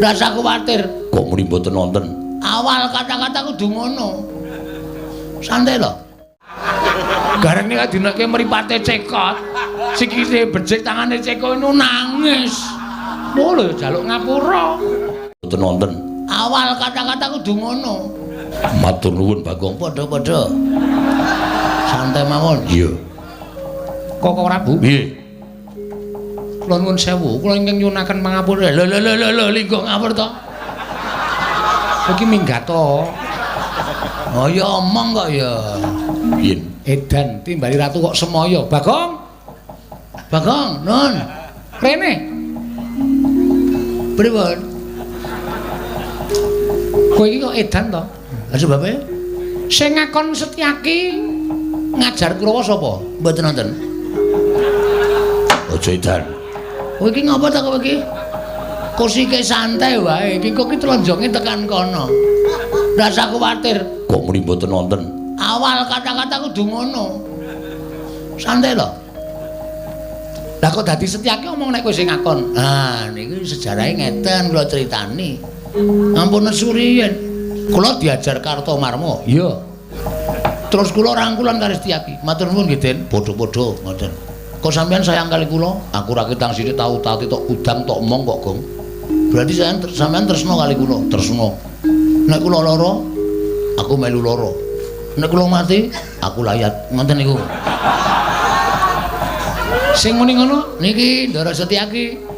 Rasa kuwatir. Kok muni mboten wonten? Awal kata-kata kudu ngono. Santai lho. Gareng nek dinake mripate cekot, sikile becik tangane cekot itu nangis. Oh lho jaluk ngapura. Mboten wonten. Awal kata-kata kudu ngono. Matur nuwun Bagong. Padha-padha. Santai mawon. Iya. Kok Prabu? Nggih. Kula nuwun sewu, kula ingkang nyunaken pangapura. Lho linggo ngapur to. Iki minggat to. Oh ya omong kok ya. Yen Edan timbali ratu kok semoyo. Bagong. Bagong, nun. Rene. Pripun? Kowe iki kok edan to? Lah sebabe sing ngakon Setyaki ngajar Kurawa sapa? Mboten wonten. aja edan. Kowe iki ngapa ta kowe iki? Kusike santai wae. Iki kok tlonjonge tekan kono. Rasa kuwatir. Kok muni mboten wonten? Awal kata-kata kudu ngono. Santai lho. Lah kok dadi Setyaki omong nek kowe sing ngakon. Ah, niku sejarahe ngeten kula critani. Ampun suriyen. Kula diajar Kartomarma. Iya. Terus kula rangkulan karo Setyaki. Matur nuwun nggih, Den. Padha-padha ngoten. Kok sampean sayang kali kula? Aku ra ketang sithik tau tati tok udang tok omong kok, Gong. Berarti sampean tresno kali kula, tresno. Nek kula lara, aku melu lara. Nek kula mati, aku layat. Ngoten niku. Sing muni ngono niki Ndara Setyaki.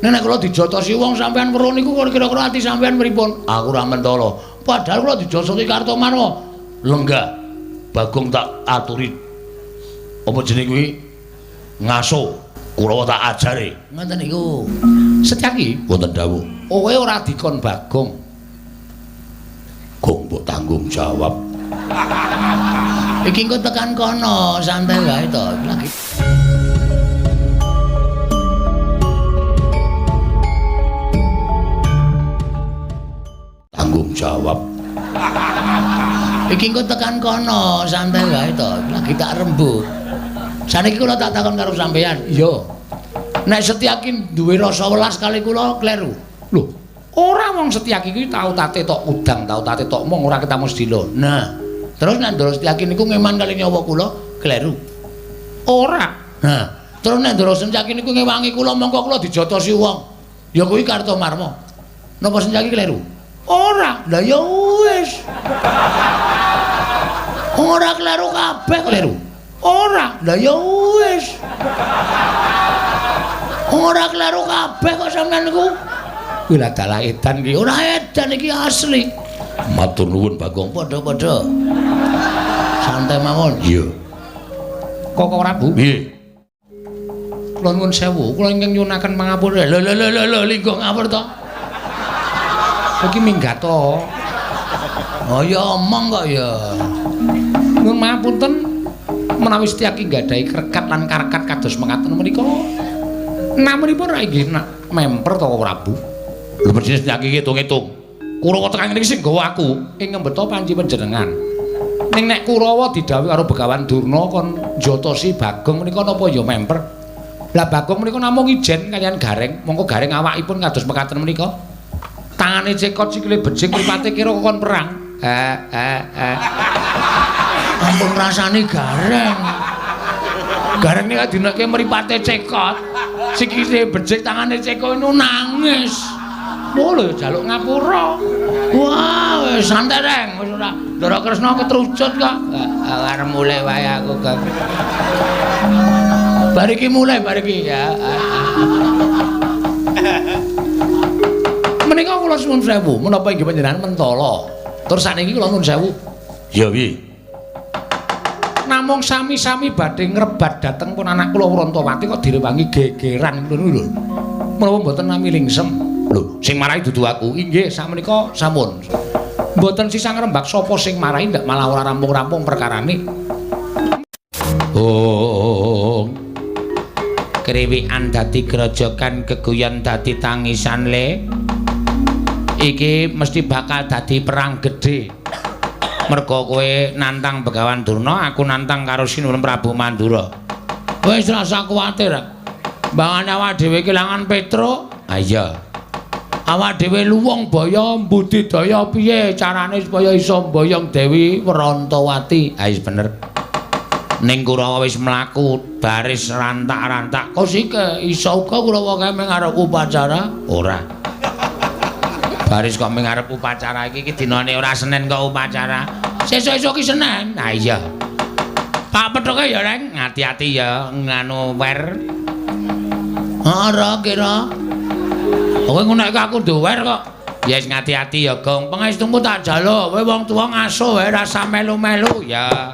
Nek kula dijotosi wong sampean weruh niku kira-kira ati sampean pripun? Aku ra mentala. Padahal kula dijotosi Kartomarma. Lenggah. Bagong tak aturi. Apa jeneng kuwi? Ngaso. Kurawa tak ajari. Ngoten niku. Setyaki Wonten dawuh. kowe ora dikon Bagong. Gong mbok tanggung jawab. Iki engko tekan kono, santai wae to. Lagi Tanggung jawab. iki engko tekan kono, santai wae to. Lagi tak rembug. Saniki kula tak takon karo sampean. Iya. Nek Setyaki duwe rasa welas kali kula kleru. Lho, ora wong Setyaki kuwi tau tate tok udang, tau tate tok mong ora ketemu sedina. Nah, terus nek Ndara Setyaki niku ngeman kali nyawa kula kleru. Ora. Nah, terus nek Ndara Setyaki niku ngewangi kula mongko kula dijotosi wong. Ya kuwi Kartomarma. Napa Setyaki kleru? Ora. Lah ya wis. Ora kleru kabeh kleru. Ora. Lah ya wis. Ora kleru kabeh kok sampean niku. Kuwi lah dalah edan iki. Ora edan iki asli. Matur nuwun Bagong. Padha-padha. Santai mawon. Iya. Kok Prabu? Nggih. Kula nuwun sewu, kula ingkang nyunaken pangapura. Lho linggo ngapur to. Iki minggat to. Oh ya omong kok ya. Nuwun mapunten menawi Setyaki nggadahi krekat lan karkat kados mekaten menika. Namunipun ra inggih memper to Prabu. Lho mesti Setyaki ngitung-ngitung. Kurawa tekan niki sing nggawa aku ing ngembeta panci panjenengan. Ning nek Kurawa didhawuhi karo Begawan Durna kon njotosi Bagong menika napa ya memper. Lah Bagong menika namung ijen kaliyan Gareng, mongko Gareng awakipun kados mekaten menika. Tangane cekot sikile becik mripate kira kon perang. Ampun rasane Gareng. Gareng nek dinake mripate cekot, sikile becik tangane cekot itu nangis. Oh lho jaluk ngapura. Wah, wis santai reng, wis ora Ndara Kresna ketrucut kok. Arep mulai wae aku, Kang. Bariki mulai bariki ya. Menika kula suwun sewu, menapa inggih panjenengan mentala. Tur sakniki kula nuwun sewu. Ya wi. Namung sami-sami badhe ngrebat dhateng pun anak kula Wrantawati kok direwangi gegeran ngono lho. Menapa mboten nami lingsem. Lho, sing marahi dudu aku. Inggih, sakmenika sampun. Mboten sisa ngrembak sapa sing marahi ndak malah ora rampung-rampung perkarane. Oh. Kriwikan dadi grojogan keguyon dadi tangisan le. Iki mesti bakal dadi perang gedhe. Merga kowe nantang Begawan Durna, aku nantang karo Sinuwun Prabu Mandura. Wis rasa kuwatir. Mbangane awake dhewe kelangan Petruk. Ah iya. Awak dhewe luwung baya budidaya piye carane supaya iso mboyong Dewi Werantawati? Ha wis bener. Ning Kurawa wis mlaku baris rantak-rantak. Kok sike iso uga Kurawa kae ngarep upacara? Ora. Baris kok ngarep upacara iki dinane ora Senin kok upacara. Sesuk-esuk ki Senin. Nah iya. Pak pethuke ya, Reng, hati-hati ya nganu wer. Ora kira. Kowe ngono iki aku duwer kok. Ya wis ngati-ati ya, Gong. Pangestumu tak jaluk. Kowe wong tuwa ngasuh wae rasa melu-melu ya.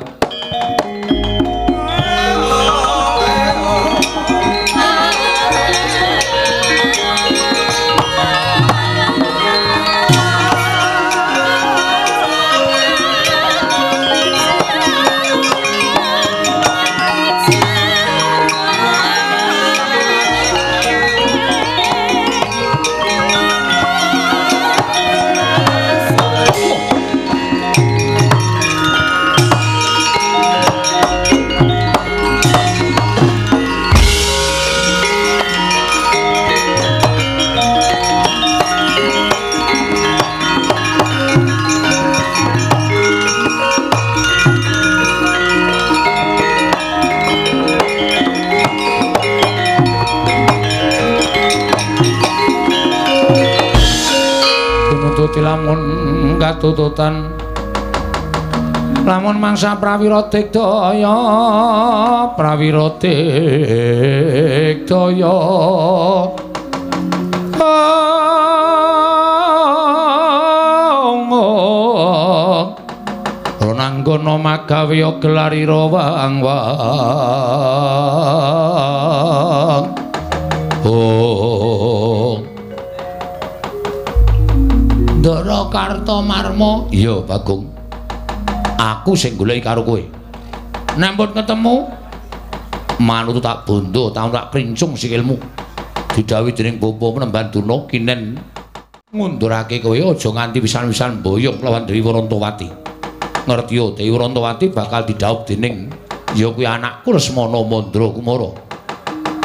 Lamun katututan lamun mangsa prawira digdaya Rananggana magawe gelarira wang-wang Ndara Kartomarma. Iya, Bagong. Aku sing goleki karo kowe. Nek mbut ketemu, manut tak bondo, tak princung sikilmu. Didhawuhi dening Bapa Penemban Durna kinen ngundurake kowe aja nganti pisan-pisan mboyong lawan Dewi Werantawati. Ngerti yo, Dewi Werantawati bakal didhawuh dening ya kuwi anakku Lesmana Mandra Kumara.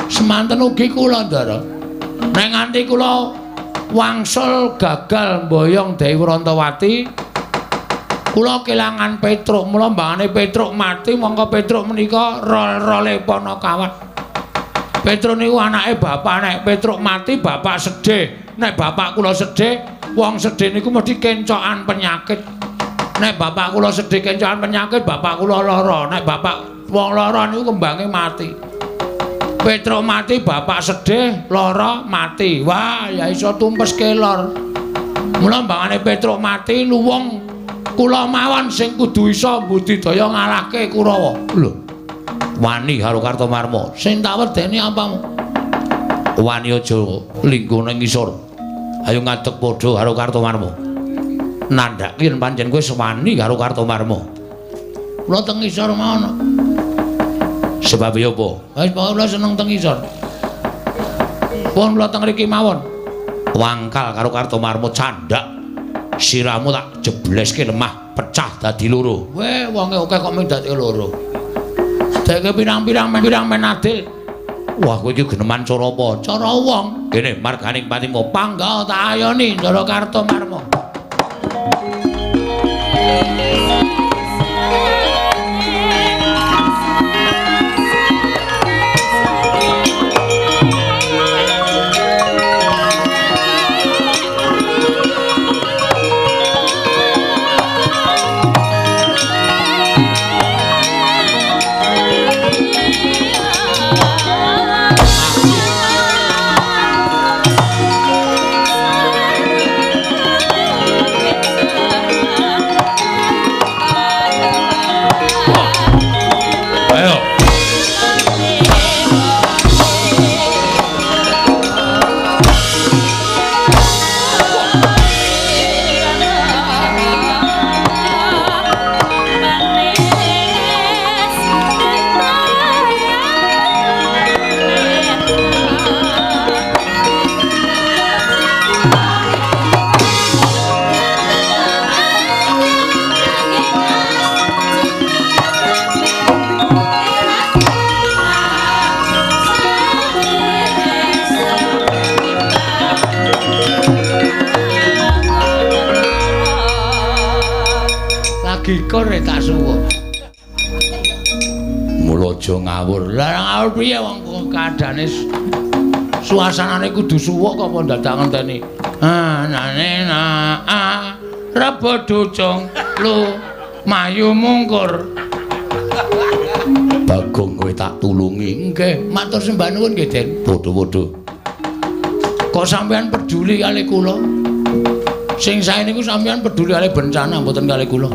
Semanten ugi kula, Ndara. Nek nganti kula wangsul gagal mboyong Dewi Werantawati, kula kelangan Petruk, mula mbangane Petruk mati, mongko Petruk menika rol-role Panakawat. Petruk niku anake bapak, nek Petruk mati bapak sedih. Nek bapak kula sedih, wong sedih niku mesti kencokan penyakit. Nek bapak kula sedih kencokan penyakit, bapak kula lara. Nek bapak wong lara niku kembange mati. Petruk mati, bapak sedih, lara, mati. Wah, ya iso tumpes kelor. Mula mbangane Petruk mati, luwung kula mawon sing kudu iso budidaya ngalahke Kurawa. Lho. Wani karo Kartomarma. Sing tak wedeni apamu? Wani aja linggo ning ngisor. Ayo ngadeg padha karo Kartomarma. Nandhake yen pancen kowe sewani karo Kartomarma. Kula teng ngisor mawon. Sebab ya apa? Wis kula seneng teng isor. Pun kula teng mriki mawon. Wangkal karo Kartomarma candhak. Siramu tak jebleske lemah, pecah dadi loro. Weh, wonge akeh kok mung dadi loro. Deke pirang-pirang men adil. Wah, kowe iki geneman cara apa? Cara wong. Kene marganing patimu pangga tak ayoni Ndara Kartomarma. bagikur tak suwuk. Mula aja ngawur. Lah ngawur piye wong kadane suasanane kudu suwuk kok dadak ngenteni. Nane na rebo ducung lu mayu mungkur. Bagong kowe tak tulungi. Nggih, matur sembah nuwun nggih, Den. Padha-padha. Kok sampean peduli kali kula? Sing sae niku sampean peduli kali bencana mboten kali kula.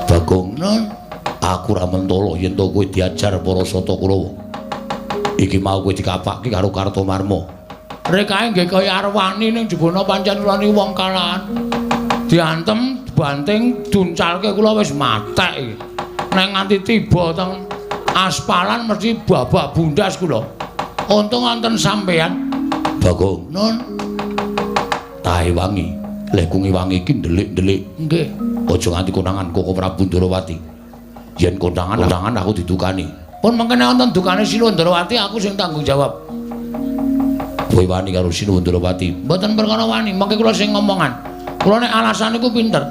Bagong, Nun, aku ra mentolo yen to kowe diajar para Sata Kurawa. Iki mau kowe dikapakke karo Kartomarma. rek kae nggih kaya arwani ning jebana pancen kula niku wong kalahan. Diantem, banting, duncalke kula wis matek iki. Nek nganti tiba teng aspalan mesti babak bundas kula. Untung wonten sampean. Bagong, Nun, tahe wangi. Lek kungi wangi iki ndelik-ndelik. nggih. Aja nganti konangan Koko Prabu Ndrawati. Yen konangan aku didukani. Pun mengkene wonten dukane Sila Ndrawati aku sing tanggung jawab. Kowe wani karo Sila Ndrawati. Mboten perkara wani, mengke kula sing ngomongan. Kula nek alasan niku pinter.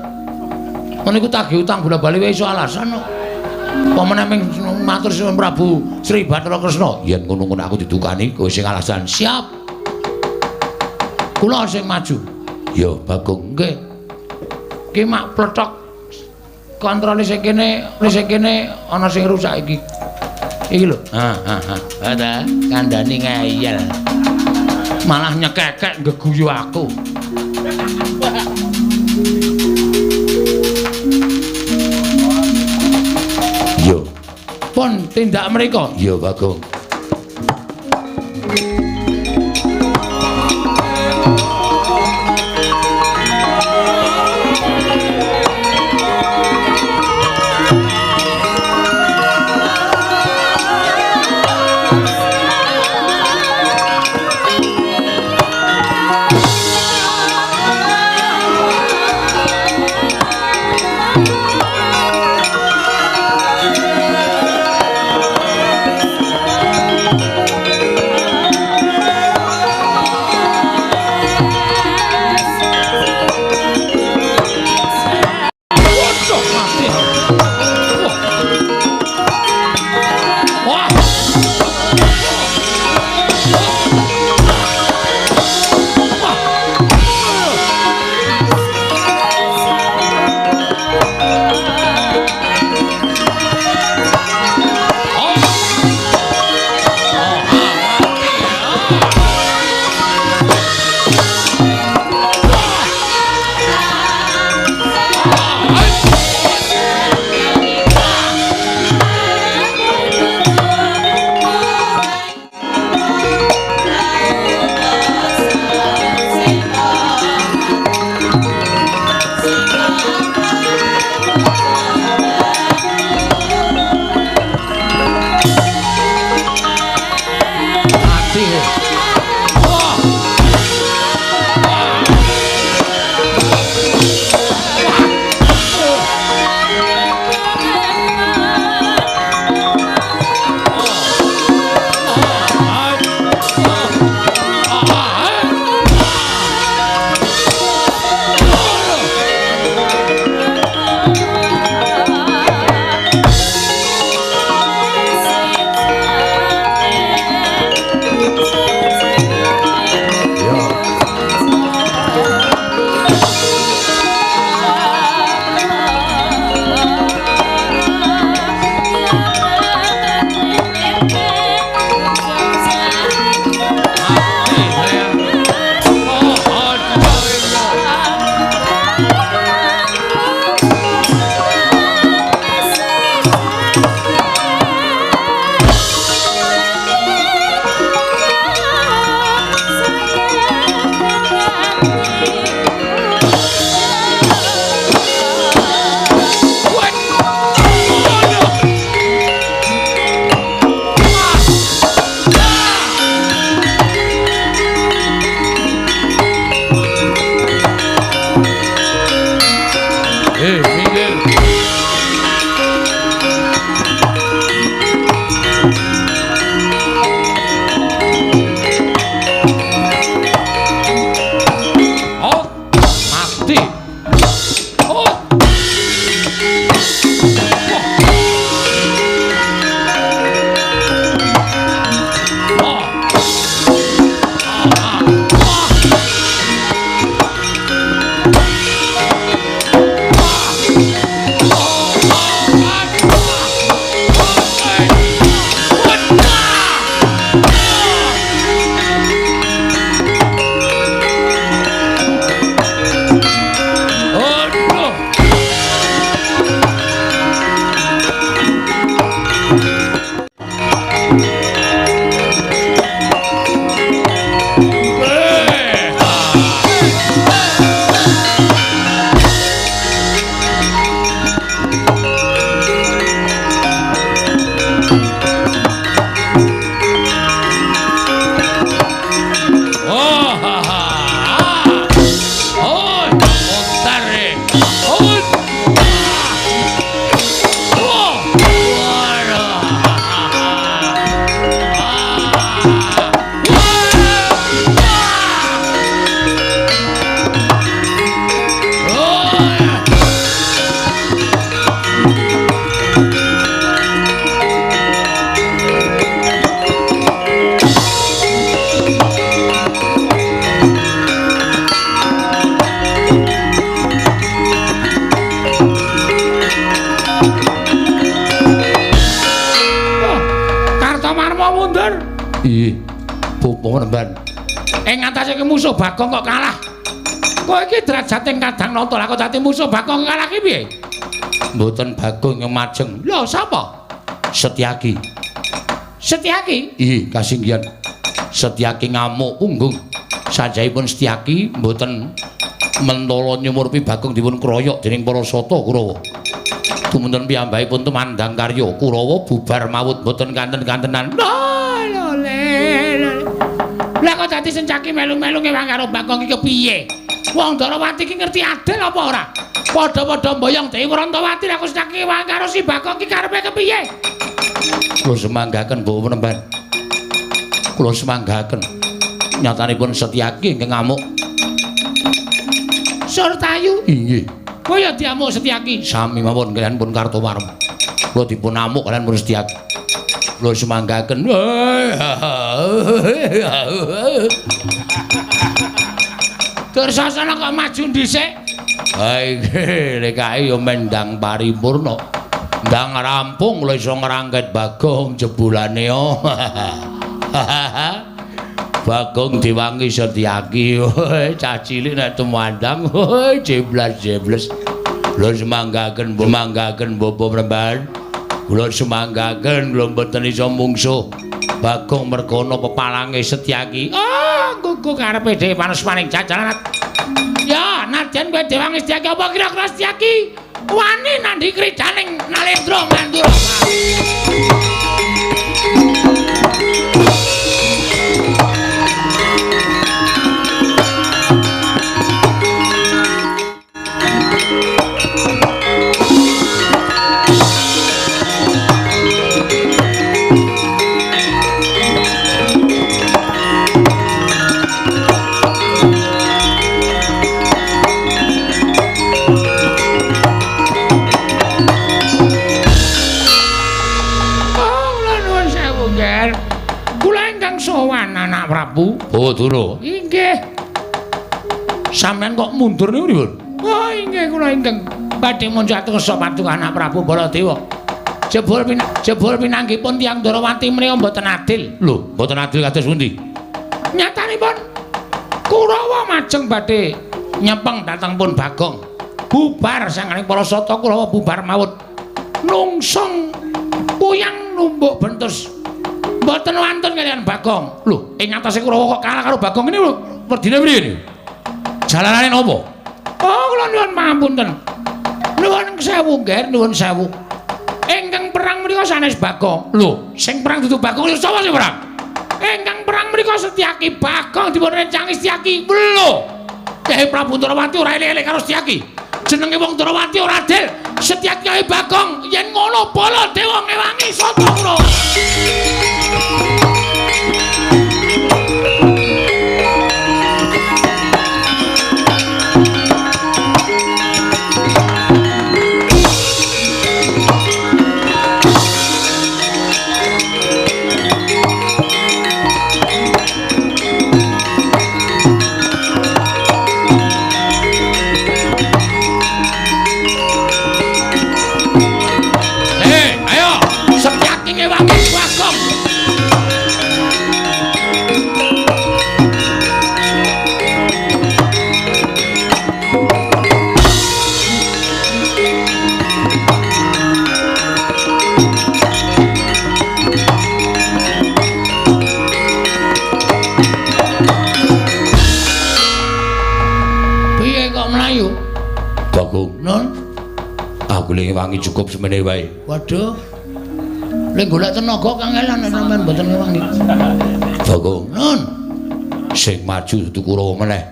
Meniku tagih utang bola-bali wae iso alasan kok. Pamane ming matur suwun Prabu Sri Bathara Kresna. Yen ngono-ngono aku didukani, kowe sing alasan. Siap. Kula sing maju. Ya, Bagong. Nggih. Ki mak pletok kontrole sing kene ana sing rusak iki. Iki lho. Ada kandhani ngeyel. Malah nyekekek ngeguyu aku. Yo, Pun tindak mereka. yo Bagong. Iya. Bopo Penemban. Ing ngatasé musuh Bagong kok kalah. Kowe iki derajate Kadang Nata, lah kok dadi musuh Bagong kalah ki piye? Mboten Bagong yang majeng. Lho, sapa? Setyaki. Setyaki? Iya, kasinggihan. Setyaki ngamuk punggung. Sajaipun Setyaki mboten mentala nyumurpi Bagong dipun kroyok dening para sata Kurawa. Dumunten piyambakipun tumandang karya Kurawa bubar mawut mboten kanten-kantenan. Lah kok dadi Setyaki melu-melu ngewang karo Bagong iki kepiye? Wong Darawati iki ngerti adil apa ora? Padha-padha mboyong Dewi Wrantawati lah kok Setyaki ngewang karo si Bagong iki karepe kepiye? Kula semanggaken Bapak Penemban. Kula semanggaken. Nyatanipun Setyaki ingkang ngamuk. Surtayu? Inggih. Kaya diamuk Setyaki. Sami mawon kaliyan pun Kartowarma. Kula dipun amuk kaliyan pun Setyaki. Kula semanggaken. Dursasana kok maju dhisik? Ha iki lekae ya mendang paripurna. Ndang rampung kula iso ngrangket Bagong jebulane yo. Bagong diwangi Setyaki. Cah cilik nek tumandang jeblas-jebles. Kula semanggaken Bapak Penemban. Kula semanggaken kula mboten iso mungsuh Bagong merkono pepalange Setyaki. Oh, gugu karepe dhewe panes maning jajalan. Ya, nadyan kowe dewangi Setyaki apa kira-kira Setyaki wani nandhi kridaning Nalendra Mandura. Anak Prabu. Oh, Dura. Inggih. Sampeyan kok mundur niku pripun? Oh, inggih kula ingkang badhe muncatos patung Anak Prabu Baladewa. Jebul pinanggipun tiyang Darawati menika mboten adil. Lho, mboten adil kados pundi? Nyatanipun Kurawa majeng badhe nyepeng dhateng pun Bagong. Bubar sanganing para sata Kurawa bubar mawut. Nungsung kuyang numbuk bentus. Mboten wantun kaliyan Bagong. Lho, ing atase Kurawa kok kalah karo Bagong ini lho. Werdine priye niku? Jalanane napa? Oh, kula nuwun pangapunten. Nuwun sewu, Nger, nuwun sewu. Ingkang perang menika sanes Bagong. Lho, sing perang dudu Bagong lho sapa sing perang? Ingkang perang menika Setyaki. Bagong dipun rencangi Setyaki. Lho. Kyai Prabu Darawati ora elek-elek karo Setyaki. Jenenge wong Darawati ora adil. Setyaki kaya Bagong yen ngono Baladewa ngewangi sata Kurawa. Wangi cukup semene wae. Waduh. Lek golek tenaga kangelan nek sampean mboten ngewangi. Bagong, Nun. Sing maju dudu Kurawa meneh.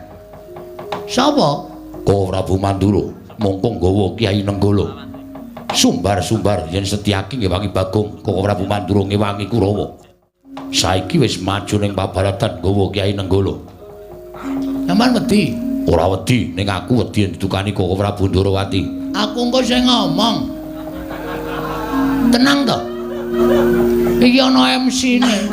Sapa? Ko Prabu Mandura, mongkong gawa Kyai Nenggala. Sumbar-sumbar yen Setyaki ngewangi Bagong, Ko Prabu Mandura ngewangi Kurawa. Saiki wis maju ning pabaratan gawa Kyai Nenggala. Sampeyan wedi? Ora wedi, ning aku wedi yen didukani Ko Prabu Darawati. Aku engko sing ngomong. Tenang to. Iki ana MC-ne.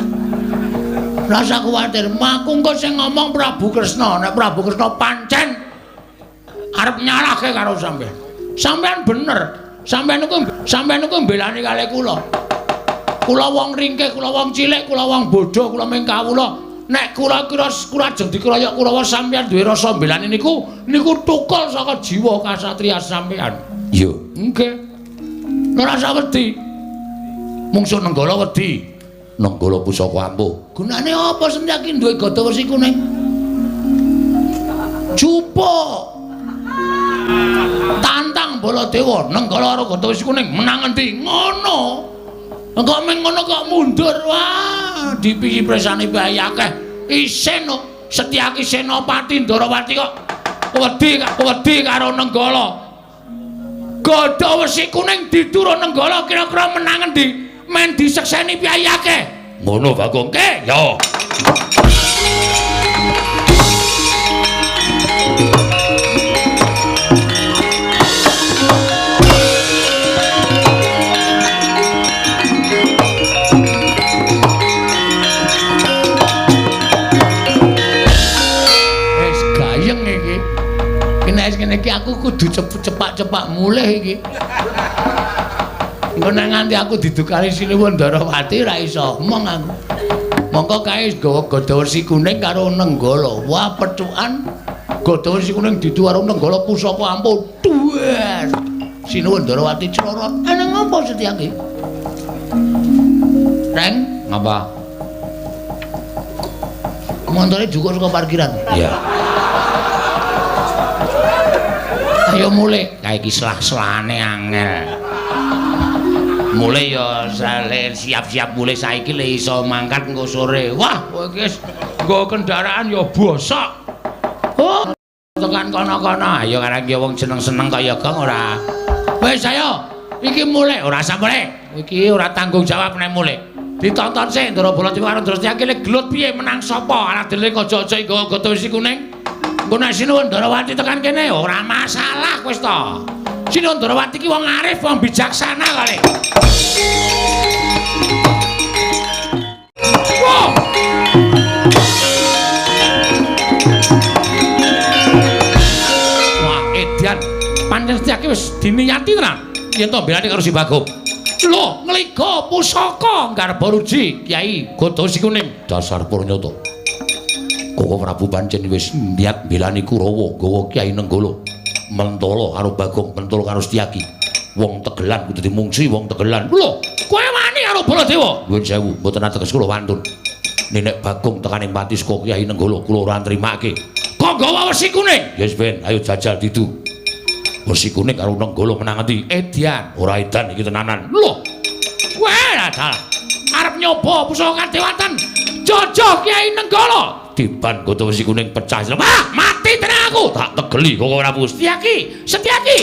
Rasa kuwatir, aku engko sing ngomong Prabu Kresna. Nek Prabu Kresna pancen arep nyalahke karo sampean. Sampean bener. Sampean niku mbelani kalih kula. Kula wong ringkih, kula wong cilik, kula wong bodho, kula ming kawula. Nek kula ajeng dikeroyok Kurawa sampeyan duwe rasa mbelani niku tukul saka jiwa kasatriyan sampeyan. Iya. Nggih. Ora usah wedi. Mungsuh Nenggala wedi. Nenggala pusaka ampuh. Gunane apa Setyaki duwe gada wesi kuning? Jupuk. Tantang Baladewa, Nenggala karo gada wesi kuning menang endi? Ngono. Kok meng ngono kok mundur. Wah, dipiki presane bayi akeh. Isin Setyaki Senopati Ndarawati kok wedi karo Nenggala. Gada wesi kuning diturun Nenggala kira-kira menang endi? Men disekseni piyayi akeh. Ngono Bagong ke? Ya. Wis gayeng iki. Nek ngene iki aku kudu cepak-cepak mulih iki. Engko nang nganti aku didukani Sinuwun Ndarawati ra iso omong aku. Mongko kae gawa gada wesi kuning karo Nenggala. Wah, pethukan gada wesi kuning didu karo Nenggala pusaka ampuh. Duer. Sinuwun Ndarawati clorot. Ana ngopo Setyaki? Reng, Ngapa? montore jukur saka parkiran. Iya. Ayo mulih. Kae iki selah-selane angel. Mulai ya siap-siap mulai saiki le iso mangkat engko sore. Wah, kowe iki wis nggo kendaraan ya bosok. Oh, Tekan kono-kono. Ayo karang ki wong seneng-seneng kaya Gong ora. wis ayo. Iki mulih. Ora usah mulai. Iki ora tanggung jawab nek mulai. Ditonton sik Ndara Baladewa karo Ndara Setyaki le gelut piye menang sapa? Ana dele aja-aja nggawa gada wesi kuning. Engko nek Sinuwun Ndarawati tekan kene ora masalah wis to. Sinuwun Ndarawati ki wong arif, wong bijaksana kali. Wow. Wah, edan pancen Setyaki wis diniyati tenan yen to belani karo si Bagong. Lho, ngliga pusaka ngarep ruji Kyai gada wesi kuning. Dasar Purnyata. Koko Prabu pancen wis niat belani Kurawa gawa Kyai Nenggala. Mentala karo Bagong, mentala karo Setyaki. Wong Tegelan kudu dimungsi wong Tegelan. Lho, kowe wani karo Baladewa? Nuwun sewu, mboten ateges kula wantun. Nek Bagong tekane pati saka Kyai Nenggala kula ora nrimake. Kok gawa wesi kuning? Yes Ben, ayo jajal ditu. Wesi kuning karo Nenggala menang endi? Edian. Ora edan iki tenanan. Lho. Wah, adal. Arep nyoba pusaka kadewatan. Jojo Kyai Nenggala. Diban gada wesi kuning pecah. Wah, mati tenan aku. Tak tegeli kok ora Prabu. Setyaki, Setyaki.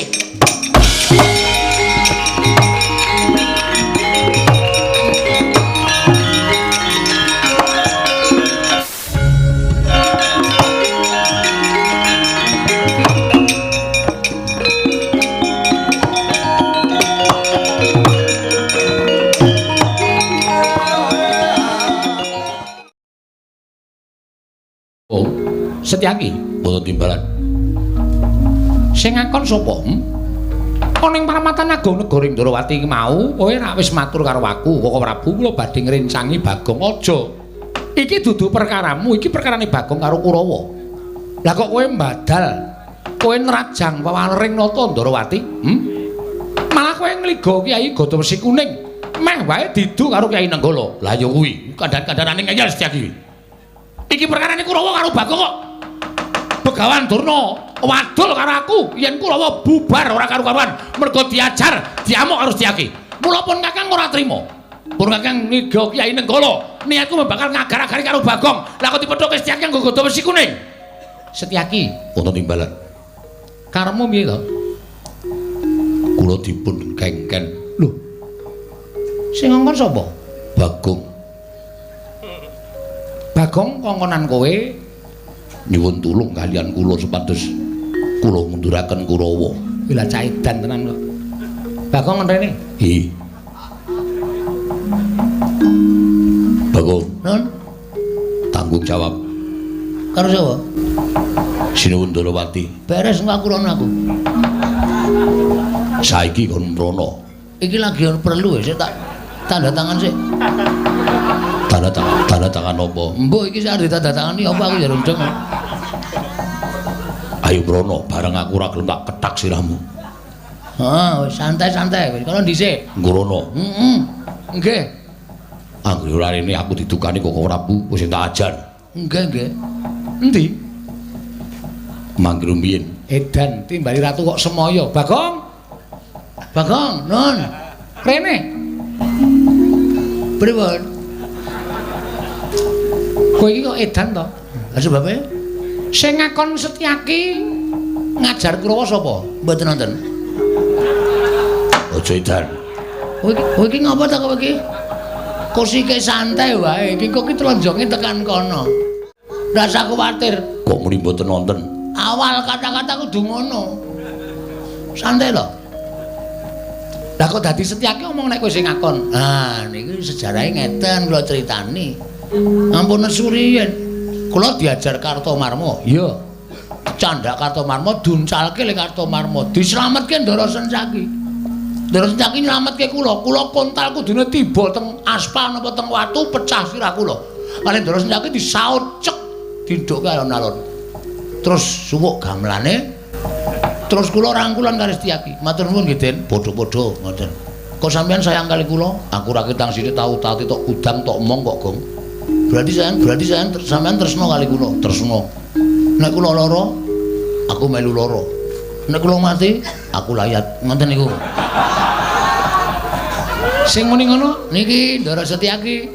Oh, Setyaki, boten timbalan. Sing ngakon sapa? Ana ing Paramatan Agung Negara Ndarawati iki mau, kowe rak wis matur karo aku, Koko Prabu kula badhe ngrencangi Bagong aja. Iki dudu perkaramu, iki perkarane Bagong karo Kurawa. Lah kok kowe mbadal, kowe nrajang pawareng nata Ndarawati? Malah kowe ngliga Kyai Gada Wesi Kuning. Meh wae didu karo Kyai Nenggala. Lah ya kuwi, Kandhan-kandhanane ngeyel Setyaki. Iki perkarane Kurawa karo Bagong kok. Begawan Durna wadul karo aku yen Kurawa bubar ora karu-karuan mergo diajar diamuk karo Setyaki. Mula pun Kakang ora trima. Pun Kakang niga Kyai Nenggala, niatku bakal ngagar-agari karo Bagong. Lah kok dipethuke Setyaki nggo Gada Wesi Kuning. Setyaki, wonten timbalan. karepmu piye to? Kula dipun kengken. Lho. Sing ngongkon sapa? Bagong. Bagong kongkonan kowe Nyuwun tulung kalian kula supados kula munduraken Kurawa. Bila cah edan tenan kok. Bagong ngrene. Hi. Bagong, Nun, tanggung jawab. karo sapa? Sinuwun Ndarawati. Beres ngakurono aku. Saiki kon mrono. Iki lagi perlu ya, tak Tanda tangan sik. Tanda tangan apa? Mbok iki sak ditanda tangani apa aku ya rendeng. Ayo Brono, bareng aku ora gelem tak ketak sirahmu. Heeh, santai-santai. Kono dhisik. Nggrono. Heeh. Nggih. Anggere ora rene aku didukani kok Prabu wis tak ajan. Nggih. Endi? Mangkir mbiyen. Edan timbali ratu kok semoyo. Bagong. Bagong, Nun. Rene. Pripun? Kowe iki kok edan to? Lah sebabe sing ngakon Setyaki ngajar Kurawa sapa? Mboten wonten. Aja edan. Kowe iki ngapa ta kowe iki? Kusike santai wae. Iki kok ki tronjonge tekan kono. Ora usah kuwatir. Kok muni mboten wonten? Awal kata-kata kudu ngono. Santai lho. Lah kok dadi Setyaki omong nek kowe sing ngakon. Ah, niki sejarahe ngeten kula critani. Ampun suriyen. Kula diajar Kartomarma. Iya. Candak Kartomarma duncalke le Kartomarma. Dislametke Ndara Setyaki. Ndara Setyaki nyelametke kula. Kula kontal kudune tiba teng aspal napa teng watu pecah sirah kula. Kali Ndara Setyaki disaut cek dindhuke alon-alon. Terus suwuk gamelane. Terus kula rangkulan karo Setyaki. Matur nuwun nggih, Den. Padha-padha ngoten. Kok sampean sayang kali kula? Aku ra ketang sithik tau tati tok udang tok omong kok, Gong. Berarti sampean tresno kali kula, tresno. Nek kula lara, aku melu lara. Nek kula mati, aku layat. Ngoten niku. Sing muni ngono niki Ndara Setyaki.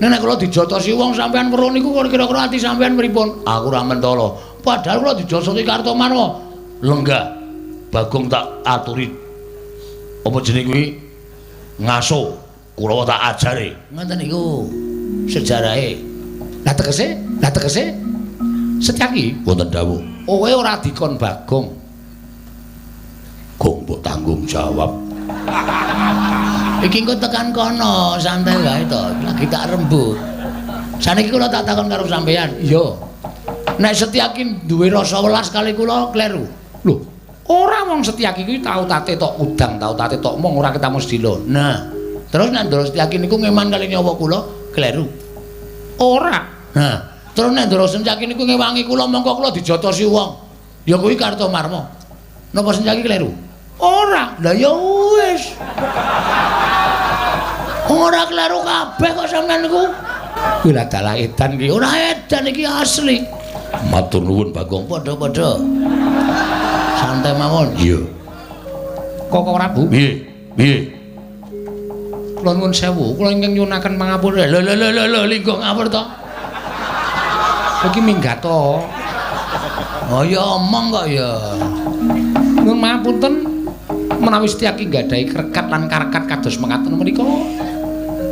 Nek kula dijotosi wong sampean weruh niku kira-kira ati sampean pripun? Aku ora mentala. Padahal kula dijosoti Kartomarma. Lenggah. Bagong tak aturi. Apa jeneng kuwi? Ngaso. Kurawa tak ajare. Ngoten niku. Sejarahe. Lah tegese Setyaki Wonten dawuh. kowe ora dikon Bagong. Gong mbok tanggung jawab. Iki engko tekan kono, santai wae to. Lagi tak rembug. Saniki kula tak takon karo sampean. Iya. Nek Setyaki duwe rasa welas kali kula kleru. Lho, ora wong Setyaki kuwi tau tate tok udang, tau tate tok mong ora ketemu sedilo. Nah, terus nek Ndara Setyaki niku ngeman kali nyawa kula kleru. Ora. Nah, terus nek Ndara Setyaki niku ngewangi kula mongko kula dijotosi wong. Ya kuwi Kartomarma. Napa Setyaki kleru? Ora. Lah ya wis. Ora kleru kabeh kok sampean niku. Kuwi lah dalah edan iki. Ora edan iki asli. Matur nuwun Bagong. Padha-padha. Santai mawon. Iya. Kok Prabu? Piye? Kula nuwun sewu, kula ingkang nyunaken pangapura. Lho, linggo ngapur to. Iki minggat to. Oh ya omong kok ya. Nuwun pangapunten menawi Setyaki nggadahi krekat lan karakat kados mekaten menika.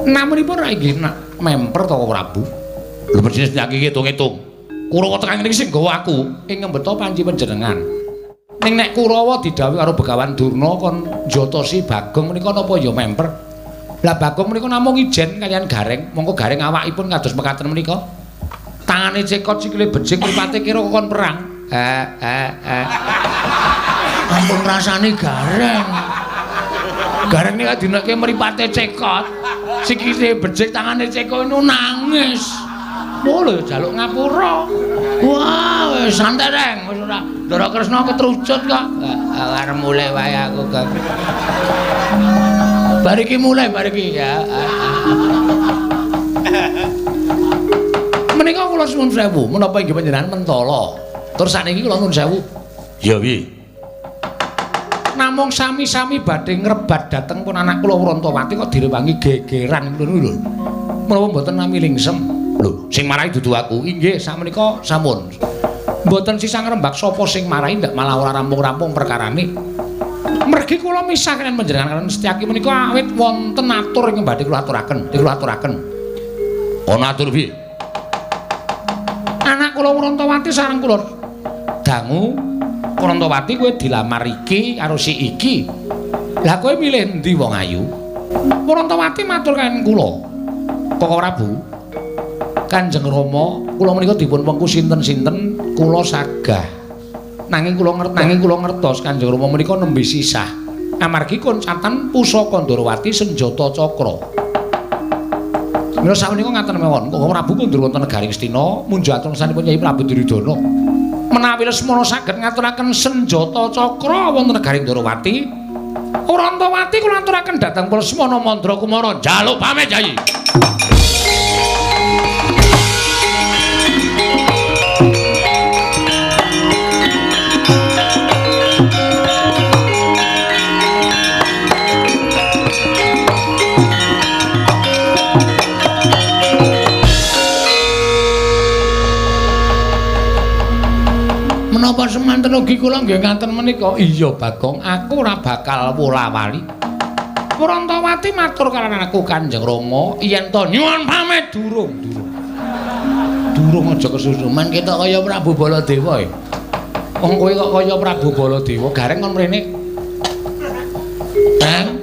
Namunipun ra inggih memper to Prabu. Lho mesti Setyaki ngitung-ngitung. Kurawa tekan niki sing nggawa aku ing ngembeta panci panjenengan. Ning nek Kurawa didhawuhi karo Begawan Durna kon njotosi Bagong menika napa ya memper? Lah Bagong menika namung ijen kaliyan Gareng, mongko Gareng awakipun kados mekaten menika. Tangane cekot sikile bejing mripate kira kon perang. Ampun rasane Gareng. Gareng nek dineke mripate cekot, sikile bejing tangane cekot itu nangis. Boleh jaluk ngapura. Wah, wis santai reng, wis ora Ndara Kresna ketrucut kok. Arep mulai wae aku kok. Bariki mulai bariki ya. Menika kula suwun sewu, menapa inggih panjenengan mentala. Tur sakniki kula nuwun sewu. Ya piye? Namung sami-sami badhe ngrebat dhateng pun anak kula Wrantawati kok direwangi gegeran ngono lho. Menapa mboten nami lingsem? Lho, sing marahi dudu aku. Inggih, sakmenika sampun. Mboten sisa ngrembak sapa sing marahi ndak malah ora rampung-rampung perkarane. Mergi kula misah kaliyan panjenengan kaliyan Setyaki menika awit wonten atur ing badhe kula aturaken. Ana atur piye? Anak kula Wrantawati sareng kula dangu Wrantawati kowe dilamar iki karo si iki. Lah kowe milih endi wong ayu? Wrantawati matur kaliyan kula. Kok Prabu? Kanjeng Rama, kula menika dipun wengku sinten-sinten kula sagah. Nanging kula ngertos Kanjeng Rama menika nembe sisah. amargi koncatan pusaka Ndrawati senjata cakra. Mila sapunika ngaten mawon, Kakang Prabu kondur wonten negaring Astina munjuk atur sanipun Nyai Prabu Duryudana. Menawi Lesmana saged ngaturaken senjata cakra wonten negaring Ndrawati, Urantawati kula aturaken dhateng Lesmana Mandrakumara njaluk pamit Nyai. Menapa semanten ugi kula nggih ngaten menika? Iya Bagong, aku ora bakal wola-wali. Urantawati matur kaliyan aku Kanjeng Rama yen to nyuwun pamit durung. Durung aja kesusu. Men ketok kaya Prabu Baladewa. Wong kowe kok kaya Prabu Baladewa, gareng kon mrene.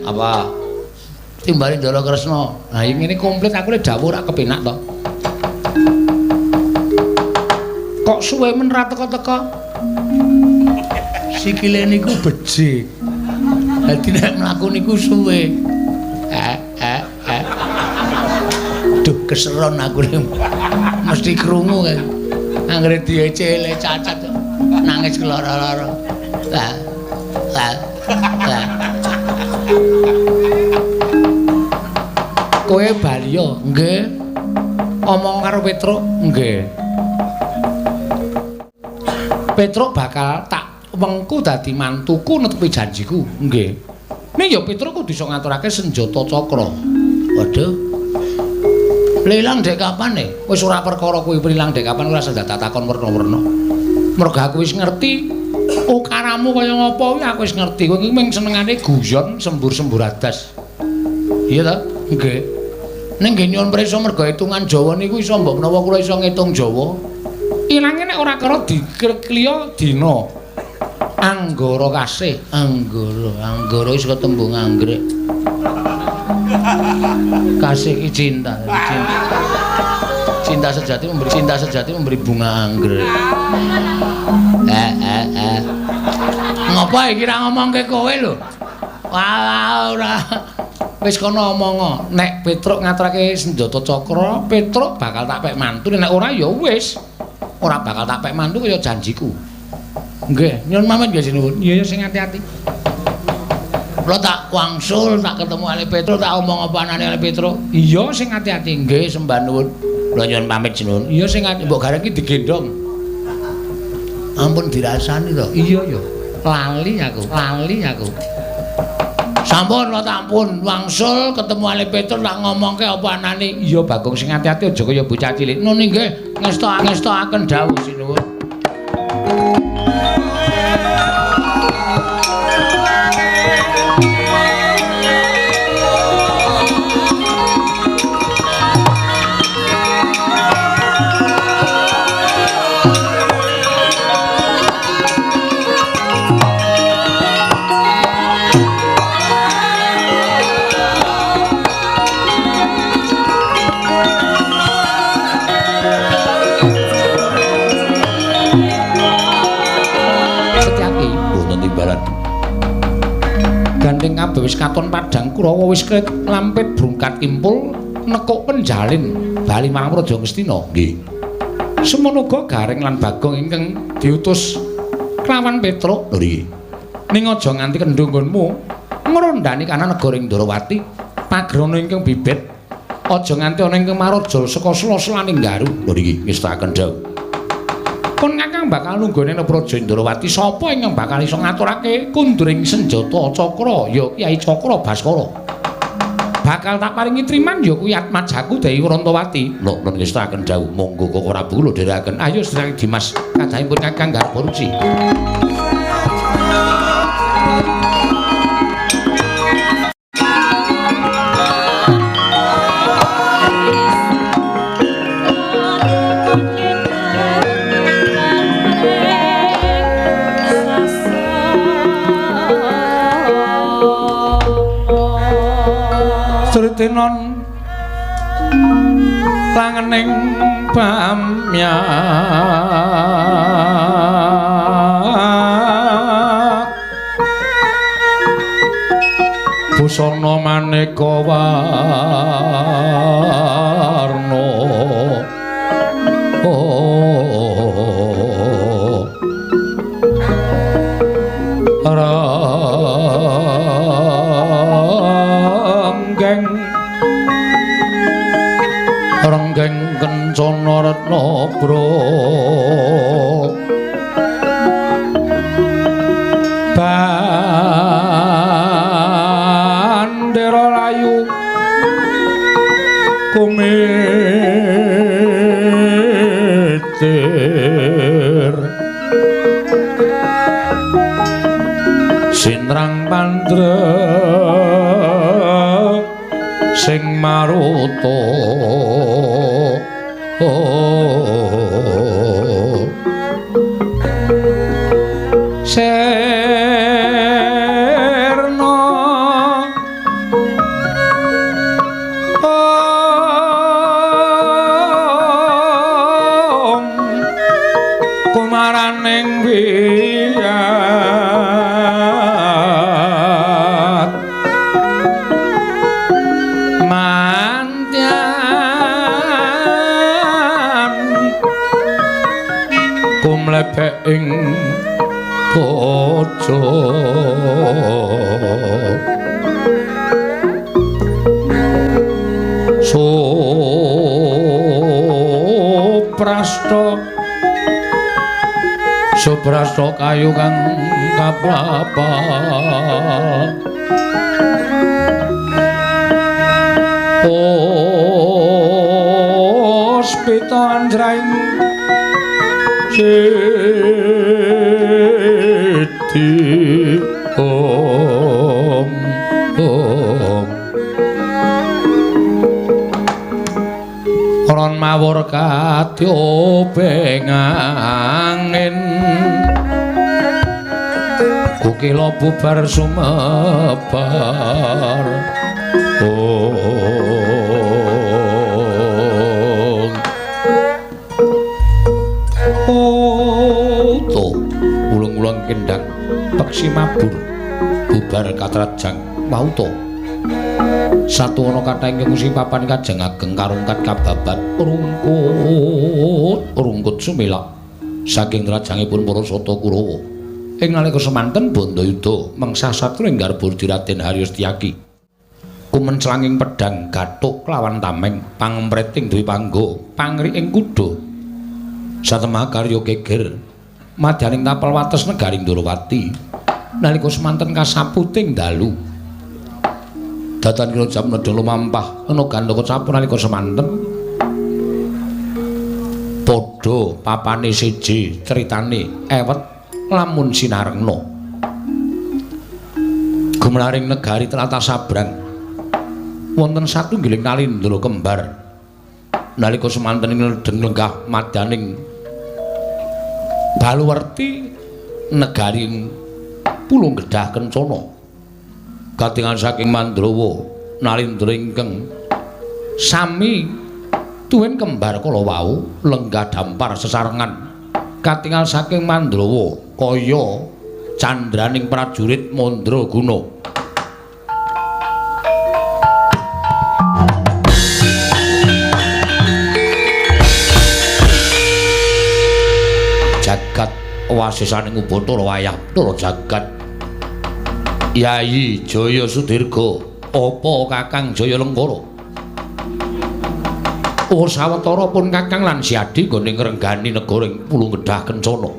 Apa? Timbali Ndara Kresna. Nah, ngene komplit aku le dawuh ora kepenak to. Kok suwe men ra teka-teka? Sikile niku becik. Dadi nek mlaku niku suwe. Duh keseron aku mesti krungu kan. Anggere diecele cacat nangis keloro-loro. Kowe bali yo, nggih. Omong karo Petruk, nggih. Petruk bakal tak wengku dadi mantuku netepi janjiku. Nggih. Ning ya Petruk kudu iso ngaturake senjata cakra. Waduh. Lilang dek kapan wis ora perkara kuwi prilang dek kapan ora usah takon werna-werna. Mergo aku wis ngerti ukaramu kaya ngapa kuwi aku wis ngerti. Kowe iki mung senengane guyon sembur-sembur adas. Iya ta? Nggih. Ning nggih nyuwun prisa mergo hitungan Jawa niku iso mbok menawa kula iso ngitung Jawa. Ilange nek ora karo dikliya dina. Anggara kasih, anggara wis ketembung anggrek. Kasih iki cinta. Cinta sejati memberi bunga anggrek. Ngopo iki ra ngomongke kowe lho? Wah, ora. Wis kono omongo, nek Petruk ngaturake senjata cakra, Petruk bakal tak pek mantu, nek ora ya wis. Ora bakal tak pek mantu kaya janjiku. Nggih, nyuwun pamit nggih sinuwun. Iya sing ati-ati. Kula tak wangsul tak ketemu Ali Petruk tak omong apa anane Ali Petruk. Iya sing ati-ati. Nggih sembah nuwun. Kula nyuwun pamit sinuwun. Iya sing ati mbok gareng iki digendong. Ampun dirasani to. Iya ya. Lali aku. Sampun kula ampun wangsul ketemu Ali Petruk tak ngomongke apa anane. Iya Bagong sing ati-ati aja kaya bocah cilik. Nun nggih ngestokaken dawuh sinuwun. Gandeng kabeh wis katon padhang Kurawa wis lampit brungkat kimpul nekuk penjalin bali marang Praja Ngastina. Nggih. Semono uga Gareng lan Bagong ingkang diutus kelawan Petruk. Nggih. Ning aja nganti kendho nggonmu ngrondani kana negaring Ndrawati pagrana ingkang bibit. Aja nganti ana ingkang marajal saka sela-selaning Garu. Nggih, ngestakaken dawuh. Kon Kakang bakal nunggone nang Praja Ndrawati sapa ingkang bakal iso ngaturake kunduring senjata cakra ya Kyai Cakra Baskara. Bakal tak paringi triman ya kuwi Atmajaku Dewi Urantawati. Lho nun ngestakaken dawuh monggo Kakang Prabu kula dherekaken. Ayo sedherek Dimas kadhahipun Kakang Garbaruci. Sritenon tangening pamya busana maneka warna renggeng kencana Ratnabra bandera layu kumitir sinrang pandra sing maruta serna kumaraning wiyat mantyan kumlebek ing bojo Suprasta kayu kang kaprapat puspita anjraing siti om ron mawur kadya angin kukila bubar sumebar ulang-ulang kendang peksi mabur bubar katrajang mauto satu ana kathah ingkang sing papan kajeng ageng karungkat kababat rungkut sumelak saking rajangipun Parasata Kurawa ing nalika semanten Bandayuda mengsah satru ing garba Raden Haryostyaki kumenclanging pedhang gathuk lawan tameng pangempreting duwe panggo pangri ing kuda satemah karya geger madyaning tapel wates negaring Ndorowati nalika semanten kasaputing dalu datan kira jam nedha lumampah ana gandaka capur nalika semanten padha papane siji critane ewet lamun sinarengna gumlaring negari tlatah sabrang wonten satunggiling kalindra kembar nalika semanten ing ledeng lenggah madyaning Baluwerti negari Pulung Gedhah Kencana katingal saking Mandrawa Nalindra ingkang sami tuwin kembar kala wau lenggah dampar sesarengan katingal saking Mandrawa kaya candraning prajurit Mandraguna jagat wasisaning Ubatara wayah Tara jagat Yayi Jaya Sudirga apa Kakang Jaya Lengkara sawetara pun Kakang lan Siadi nggone ngrenggani negara ing Pulung Gedhah Kencana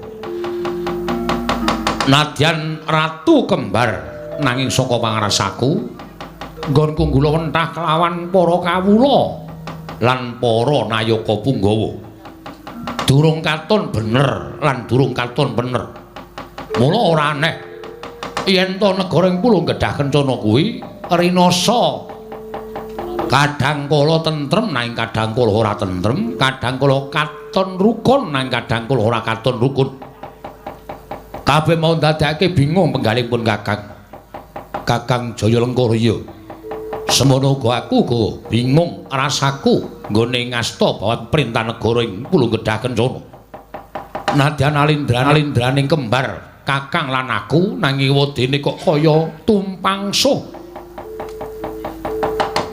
nadyan ratu kembar nanging saka pangrasaku nggonku nggula wentah kelawan para kawula lan para nayaka punggawa durung katon bener lan durung katon bener mula ora aneh yen to negara ing Pulung Gedhah Kencana kuwi rinasa kadhangkala tentrem nanging kadhangkala ora tentrem kadhangkala katon rukun nanging kadhangkala ora katon rukun kabeh mau ndadekake bingung penggalipun Kakang Jaya Lengkara iya semono uga aku uga bingung rasaku nggone ngasta bawat perintah negara ing Pulung Gedhah Kencana nadyan alindran-alindraning kembar Kakang lan aku nanging wedene kok kaya tumpang suh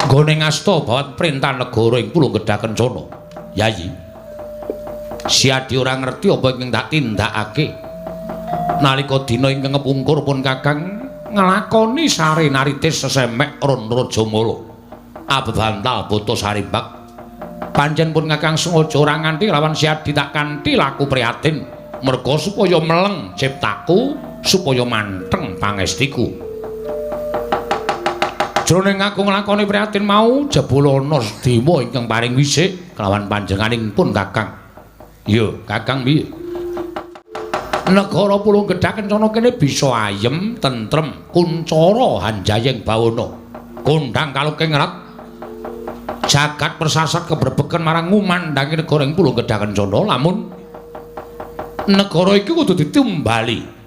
Nggone ngasta bawat perintah negara ing Pulau Gedha Kencana. Yayi. Siadi ora ngerti apa ingkang tak tindakake. Nalika dina ingkang kepungkur pun Kakang nglakoni sare naritis sesemek ron Rajamala. Abebantal Bata Sarimbak. Pancen pun Kakang sengaja ora nganti lawan Siadi tak kanthi laku prihatin merga supaya meleng ciptaku, supaya manteng pangestiku. Jroning aku nglakoni prihatin mau jebul ana Dewa ingkang paring wisik kelawan panjenenganipun Kakang. Yo, Kakang piye? Negara Pulau Gedha Kencana kene bisa ayem, tentrem, kuncara hanjayeng bawana. Kondhang kaluking erat. Jagat persasat kebrebeken marang ngumandangi negara ing Pulau Gedha Kencana lamun negara iki kudu ditumbali.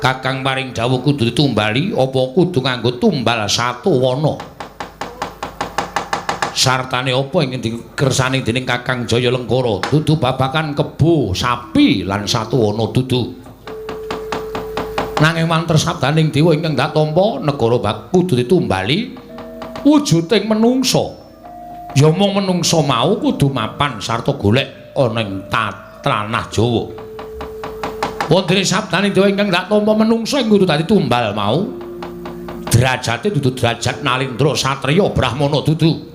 Kakang paring dawuh kudu ditumbali apa kudu nganggo tumbal satu wana. Sartane apa ingkang dikersani dening Kakang Jaya Lengkara dudu babakan kebo sapi lan satu wana dudu. Nanging manter sabdaning dewa ingkang dak tampa negara kudu ditumbali wujuding menungsa. Ya mung menungsa mau kudu mapan sarta golek ana ing tanah Jawa. Wonten sabdaning dewa ingkang dak tampa menungsa ing kudu dadi tumbal mau. Derajate dudu derajat Nalindra satriya Brahmana dudu.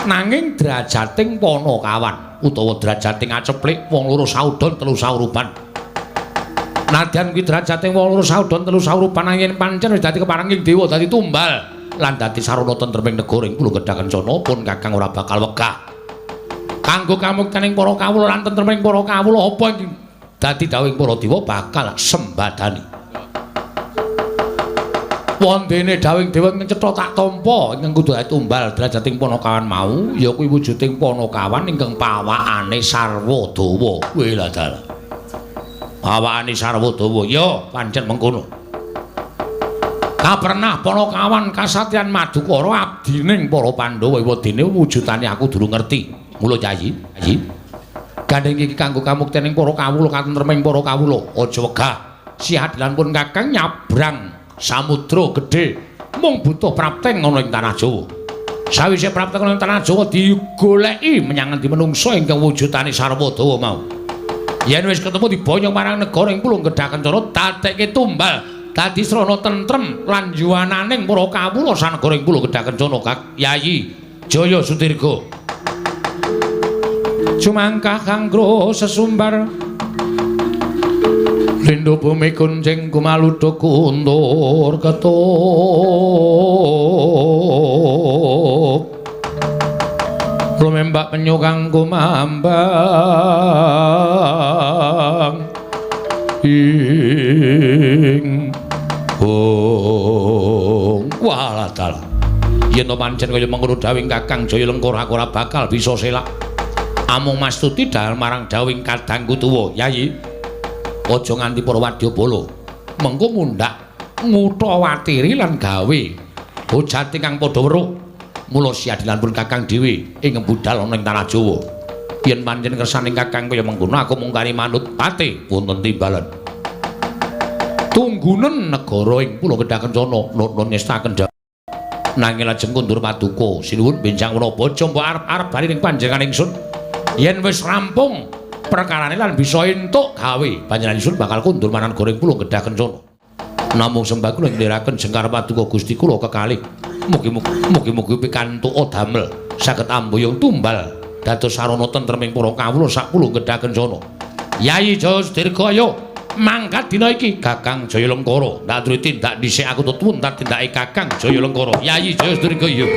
Nanging derajating Panakawan utawa derajating aceplik wong loro saudon telu saurupan. Nadyan kuwi derajating wong loro saudon telu saurupan nanging pancen wis dadi keparenging dewa dadi tumbal lan dadi sarana tentreming negara ing Pulau Gedha Kencana pun Kakang ora bakal wegah. Kanggo kamuktaning para kawula lan tentreming para kawula apa iki dadi dawuhing para dewa bakal sembadani. Wondene dawuhing dewa ingkang cetha tak tampa ingkang kudu tumbal derajating Panakawan mau ya kuwi wujuding Panakawan ingkang pawakane sarwa dawa. Kuwi lha dalah. Pawakane sarwa dawa ya pancen mengkono. Kapernah Panakawan kasatyan Madukara abdining para Pandhawa wedine wujudane aku durung ngerti. Mula Yayi, gandeng iki kanggo kamuktening para kawula katentreming para kawula. Aja wegah. Siadilan pun Kakang nyabrang samudra gedhe mung butuh prapteng ana ing tanah Jawa. Sawise prapteng ana ing tanah Jawa digoleki menyang ngendi menungsa ingkang wujudane sarwa dawa mau. Yen wis ketemu diboyong marang negara ing Pulau Gedha Kencana dadekke tumbal dadi srana tentrem lan juwananing para kawula sanegara ing Pulau Gedha Kencana. Yayi Jaya Sudirga. Cumangkah kanggo sesumbar Lindhu bumi kunjing kumaludha kundur ketup lumembak penyu kang kumambang ing waladal yen to pancen kaya mengkono dawuhing Kakang Jaya Lengkara aku ora bakal bisa selak amung mastuti dalem marang dawuhing kadangku tuwa. Yayi aja nganti para wadyabala mengko mundhak ngutawatiri lan gawe hojati kang padha weruh. Mula siadilan pun Kakang dhewe ing budal ana ing tanah Jawa. Yen pancen kersaning Kakang kaya mengkono aku mung kari manut pate wonten timbalan. Tunggunen negara ing Pulau Gedha Kencana nuwun ngestaken nanging lajeng kundur paduka sinuwun benjang Wanabaja mbok arep-arep bali ning panjenengan ingsun. Yen wis rampung perkarane lan bisa entuk gawe panjenengan ingsun bakal kundur marang goreng Pulau Gedha Kencana. Namung sembah kula ngendharaken jengkar paduka Gusti kula kekalih. Mugi-mugi pikantuk damel saged ambuyung tumbal dados sarana tentreming para kawula sak Pulau Gedha Kencana. Yayi Jaya Sudirga ayo mangkat dina iki Kakang Jaya Lengkara. Ndak duwe tindak dhisik aku tuwun tak tindake Kakang Jaya Lengkara. Yayi Jaya Sudirga yo.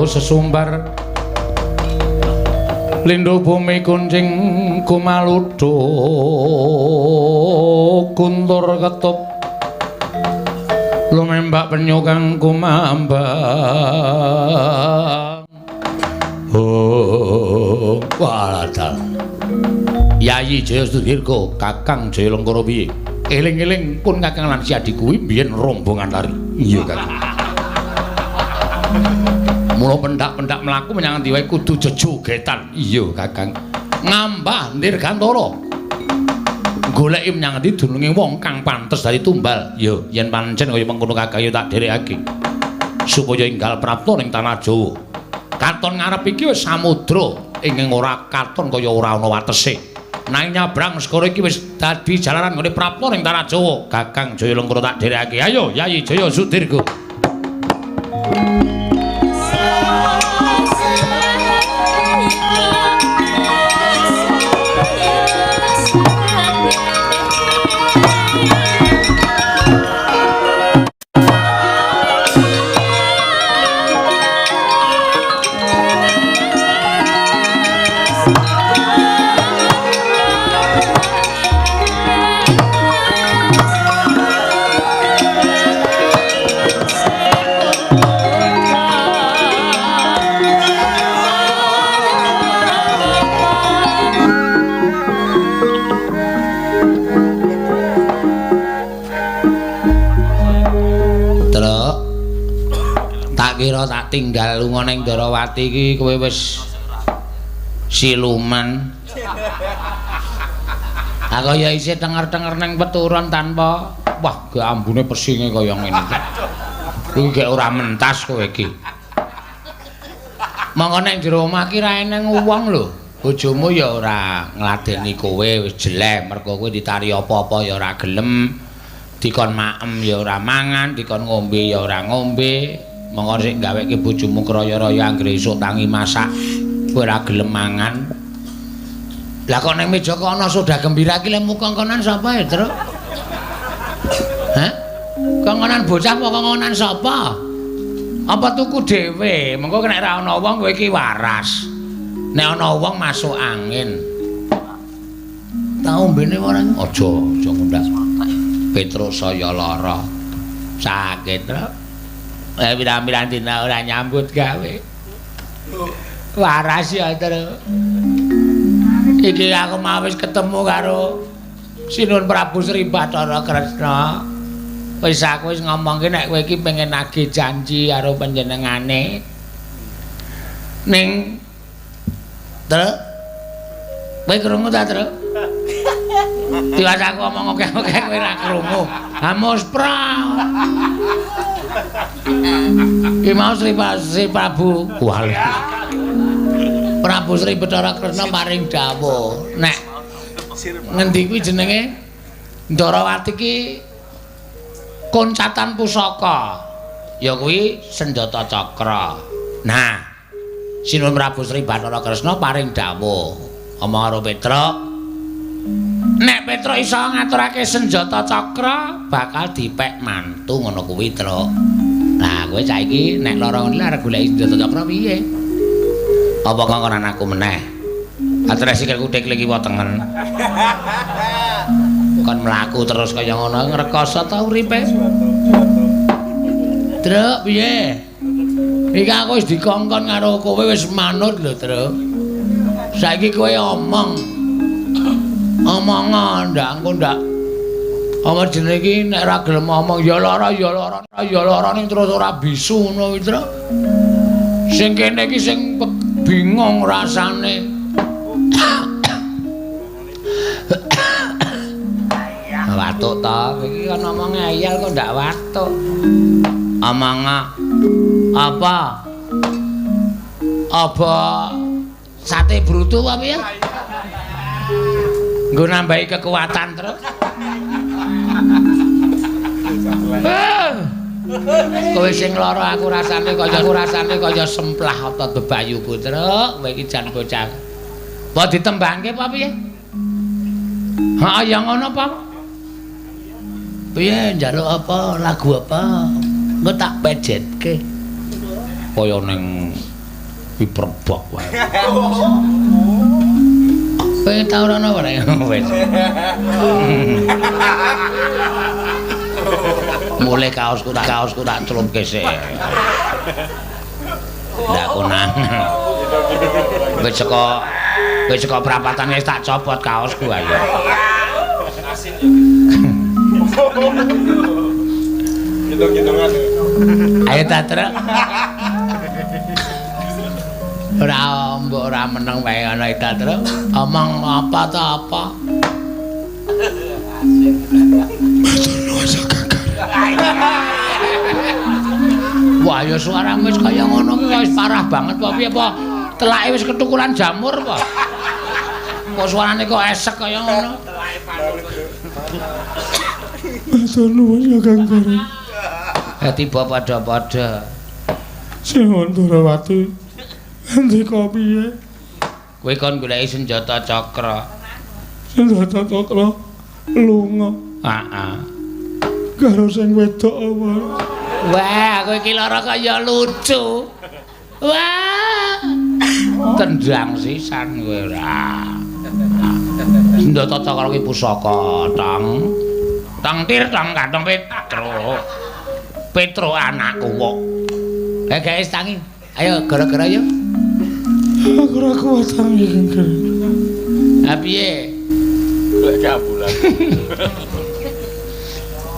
sesumbar lindhu bumi kuncing kumaludha kuntur ketup lumembak penyu kang kumambang oh waladal Yayi Jaya Sudirga Kakang Jaya Lengkara piye eling-eling pun Kakang lan si adik kuwi biyen rombongan lari iya Kakang mula pendak-pendak mlaku menyang ndi wae kudu jejogetan iya Kakang ngambah Dirgantara goleki menyang ndi dununge wong kang pantes dadi tumbal ya yen pancen kaya mengkono Kakang ya tak dherekake supaya enggal prapta ning tanah Jawa katon ngarep iki wis samudra ing ora katon kaya ora ana watese nang nyabrang segara iki wis dadi jalaran nggone prapta ning tanah Jawa Kakang Jaya Lengkara tak dherekake ayo Yayi Jaya Sudirga tak tinggal lunga ning Darawati iki kowe wis siluman. Aku ya isih tenger-tenger ning peturon tanpa wah ge ambune pesinge kaya ngene iki. Kuwi gek ora mentas kowe iki. Monggo ning jero omah ki ra eneng wong lho. Bojomu ya ora ngladeni kowe wis jelek mergo kowe ditari apa-apa ya ora gelem. Dikon maem ya ora mangan, dikon ngombe ya ora ngombe. Monggo sik gaweke bojomu kraya-raya anggere esuk tangi masak kowe ora gelem mangan. Lah kok ning meja kok ana soda gembira ki lemu kongkonan sapa ya, Truk? Hah? Kongkonan bocah apa kongkonan sapa? Apa tuku dhewe? Mengko nek ora ana wong kowe iki waras. Nek ana wong masuk angin. Tau mbene ora aja ngundang. Petruk saya lara. Sakit, Truk. Pirang-pirang dina ora nyambut gawe. Waras ya, Truk. Iki aku mau wis ketemu karo Sinuhun Prabu Sri Bathara Kresna. Wis aku wis ngomongke nek kowe iki pengen nagih janji karo panjenengane. Ning Truk. Kowe krungu ta, Truk? Tiwas aku ngomong oke-oke kowe ora krungu. Ha muspra. Ki mau Sri Prabu Wali. Prabu Sri Bathara Kresna paring dawuh nek ngendi kuwi jenenge Ndarawati ki koncatan pusaka ya kuwi senjata cakra. Nah, Sinuhun Prabu Sri Bathara Kresna paring dawuh omong karo Petruk nek Petruk iso ngaturake senjata cakra bakal dipek mantu ngono kuwi, Truk. Nah, kowe saiki nek lara ngene arep goleki senjata cakra piye? Apa kongkonan aku meneh? Atur sikilku teklik kiwa tengen. Kon mlaku terus kaya ngono ngrekoso ta uripe? Truk, piye? Iki aku wis dikongkon karo kowe wis manut lho, Truk. Saiki kowe omong. Omongan ndak engko ndak. Apa jenenge iki nek ora gelem omong ya lara ning terus ora bisu ngono kuwi, Truk. Sing kene iki sing bingung rasane. Watuk ta, iki kan omong ngeyel kok ndak watuk. Omong apa? Apa sate brutu apa ya? Nggo nambahi kekuatan terus. Kowe sing lara aku rasane kaya semplah apa bebayuku, Truk. Kowe iki jan bocah. Apa ditembangke apa piye? Heeh, ya ngono apa? Piye njaluk apa? Lagu apa? Engko tak pejetke. Kaya ning Piperbok wae. Kowe tau rono ora wis. Mulai kaosku tak celupke sik. Ndak konang. Wis saka prapatan wis tak copot kaosku ayo. Hitung-hitungan. Ayo ta, Truk. Mbok ora meneng wae ana ta, Truk. Omong apa ta apa? Wah, ya suaramu wis kaya ngono kuwi wis parah banget apa piye apa? Telake wis ketukuran jamur apa? Kok suarane kok esek kaya ngono? Matur nuwun ya Kang Gareng. Tiba padha-padha. Sing Ndrawati ndika piye? Kowe kon goleki senjata cakra. Senjata cakra lunga Heeh. karo sing wedok apa? Wah, kowe iki lara kaya lucu. Wah. Tendang sisan kowe ora. Senjata cakra kuwi pusaka, Tong. Tong tir tong kantong Petro anakku kok. Guys tangi. Ayo gara-gara yo. Aku ora kuat tangi Kang Gareng. Ha piye? Lek kabulan.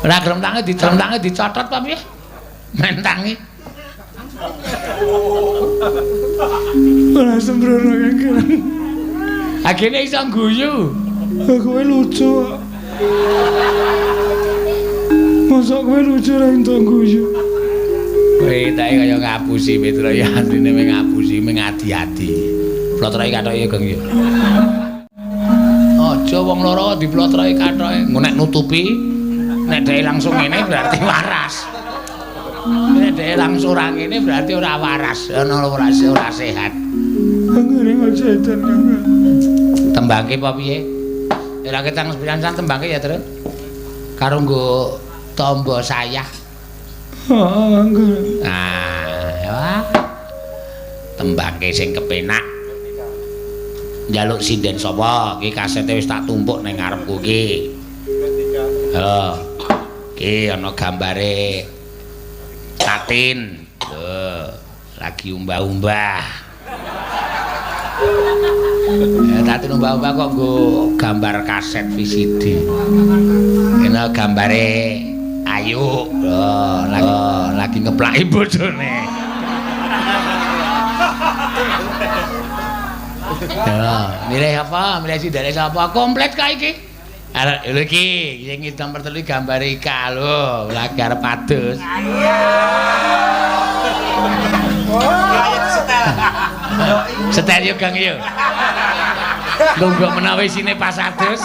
Ora gelem tangi dicotot apa piye? Men tangi. Ora sembrono Kang Gareng. Agene iso guyu. Kowe lucu. Masa kowe lucu ra entuk guyu. Kowe tak kaya ngapusi Petro ya andine ngapusi ming adi-adi. Plotroke kathoke Geng ya. Aja wong loro diplotroke kathoke. Nek nutupi nek dhewe langsung ngene berarti waras. Nek dhewe langsung ora ngene berarti ora waras, ana ora sehat. Kang Gareng aja edan Kang. Tembangke apa piye? Ora ketang sepisan tembangke ya, Tru. Karo nggo tombo sayah. Kang Gareng. Wah. Tembangke sing kepenak. Njaluk sinden sapa? Iki kasete wis tak tumpuk ning ngarepku iki. Halo. Iki ana gambare Tatin. Lagi umbah-umbah. Tatin umbah-umbah kok nggo gambar kaset VCD. Kena gambare Ayu. Lagi ngeplaki bojone. Ya, milih apa? Milih sindane sapa? Komplit ka iki. Arek lho iki sing nomor 3 gambar Ika lho, lagi arep adus. Setel yo Kang yo. Lungguh menawa isine pas adus.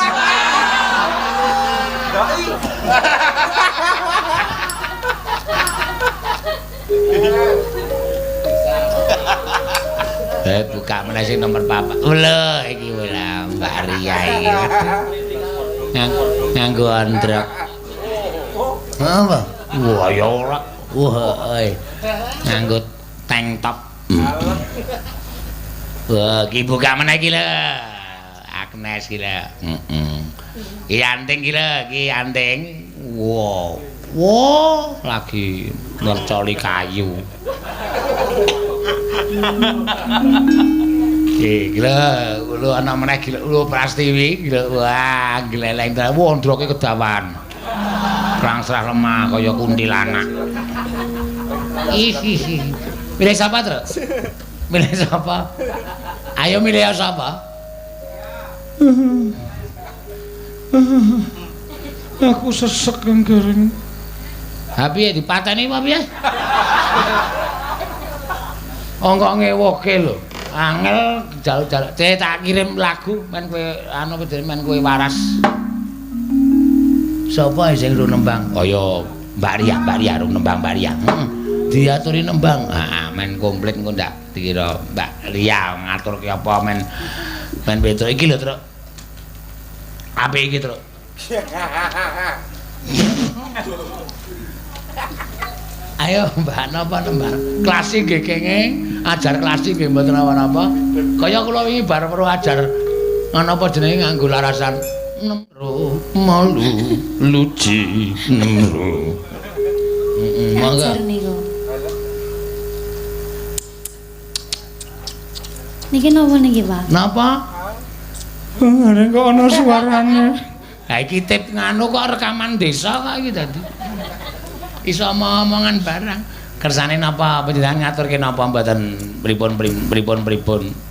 Buka meneh sing nomor 4. Lho iki lho Mbak Ria iki. Nganggo androk. Apa? Wah ya ora. Wah, nganggo tank top. Wah, iki buka meneh iki lho. Agnes iki lho. Iki anting iki lho, iki anting. Wow. Wow, lagi ngercoli kayu. Gila, lu anak meneh gila, lu Prastiwi gila, wah gleleng ta, wondroke kedawan. Rangsrah lemah kaya kuntilanak. Milih sapa, Tru? Milih sapa? Ayo milih sapa? Aku sesek Kang Gareng. Ha piye dipateni apa piye? Kok ngewoke lho. Angel jaluk-jaluk. Tak kirim lagu men kowe anu men kowe waras. Sapa sing ru nembang? Kaya Mbak Ria ru nembang Mbak Ria. Diaturi nembang. Heeh, men komplit engko ndak dikira Mbak Ria ngaturke apa men Petro iki lho, Tru. Apik iki, Tru. Ayo Mbak napa Mbak? Klasik nggih kenging, ajar klasik nggih mboten napa-napa. Kaya kula wingi bar perlu ajar napa jenenge nganggo larasan nemro malu luci nemro. Mangga. Ajar niku. Niki napa niki, Pak? Napa? Ngene kok ana suarane. Ha iki tip nganu kok rekaman desa kok iki dadi. Iso omongan barang. Kersane napa panjenengan ngaturke napa mboten pripun?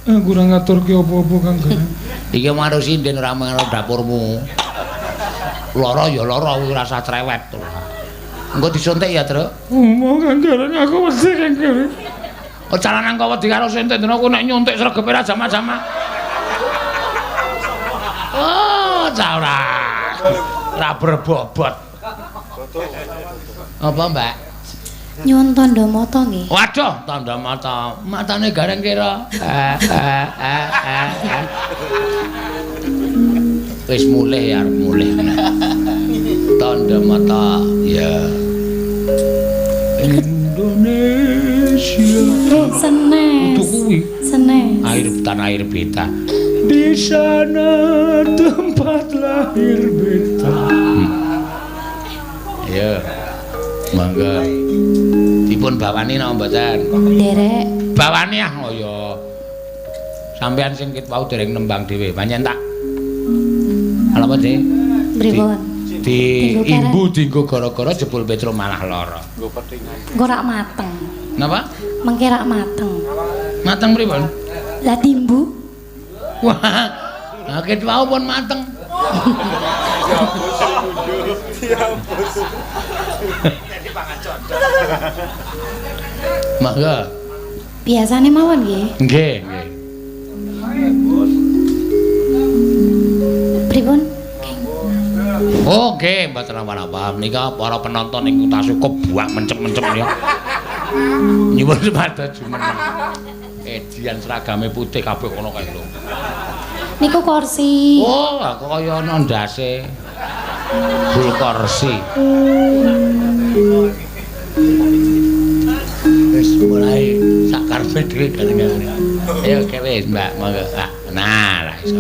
Kurang ngaturke apa-apa Kang Gareng. Iki maru sinden ora mengono dapurmu. Lara ya lara kuwi rasa trewet. Engko disuntik ya, Truk. Ngomong Kang Gareng aku wedi Kang Gareng. Oh calanan kok wedi karo suntik dene aku nek nyuntik sregepe ra jama-jama. Oh, ora. Ra berbobot. Apa, Mbak? Nyuwun tandha mata nggih. Waduh, tanda mata. Matane Gareng kira. Wis mulih ya, mulih. Tanda mata ya. Indonesia. Senes. Itu kuwi. Senes. Air beta. Di sana tempat lahir beta. Ya. Mangga. Dipun bawani napa mboten? Derek. Bawani ah kaya. Sampeyan sing kit wau dereng nembang dhewe. Panjen tak. Apa sih? Pripun? Di imbu dienggo gara-gara jebul Petro malah lara. Engko rak mateng. Napa? Mengke rak mateng. Mateng pripun? Lah timbu. Wah, kit wau pun mateng. Mangga. Biasane mawon nggih. Nggih. Pripun? Oh, nggih, mboten apa-apa. Nika para penonton ing Kota Sukup buak mencem-mencem ya. Nyuwun semadya jumeneng. Edian seragame putih kabeh kono kae lho. Niku kursi. Oh, aku kaya ana ndase. Bul kursi. Wis mulai sak karepe dhewe kadang-kadang. Ayo wis, Mbak, monggo. Nah, lah iso.